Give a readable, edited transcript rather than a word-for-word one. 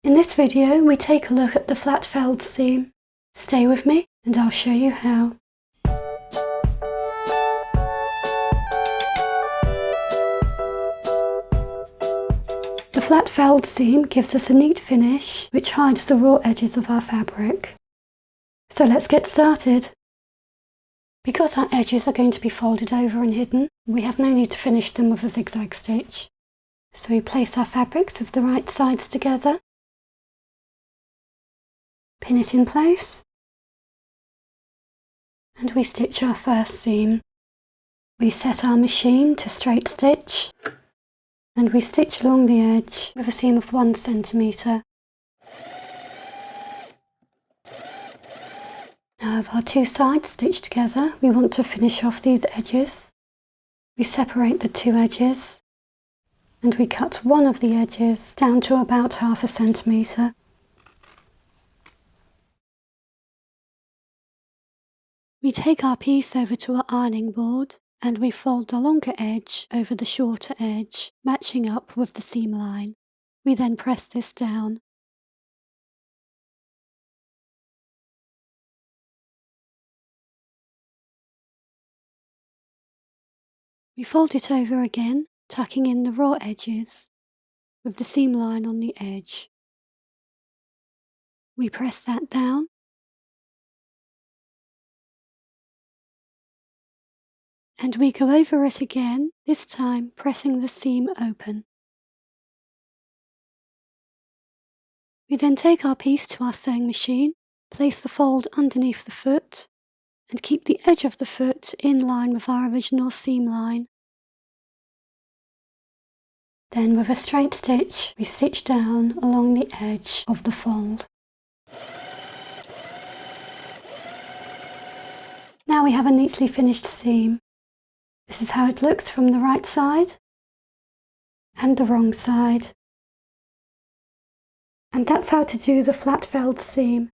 In this video, we take a look at the flat felled seam. Stay with me and I'll show you how. The flat felled seam gives us a neat finish which hides the raw edges of our fabric. So let's get started. Because our edges are going to be folded over and hidden, we have no need to finish them with a zigzag stitch. So we place our fabrics with the right sides together, pin it in place, and we stitch our first seam. We set our machine to straight stitch, and we stitch along the edge with a seam of 1 centimetre. Now with our 2 sides stitched together, we want to finish off these edges. We separate the 2 edges, and we cut one of the edges down to about 1/2 centimetre. We take our piece over to our ironing board and we fold the longer edge over the shorter edge, matching up with the seam line. We then press this down. We fold it over again, tucking in the raw edges with the seam line on the edge. We press that down. And we go over it again, this time pressing the seam open. We then take our piece to our sewing machine, place the fold underneath the foot, and keep the edge of the foot in line with our original seam line. Then with a straight stitch, we stitch down along the edge of the fold. Now we have a neatly finished seam. This is how it looks from the right side and the wrong side. And that's how to do the flat felled seam.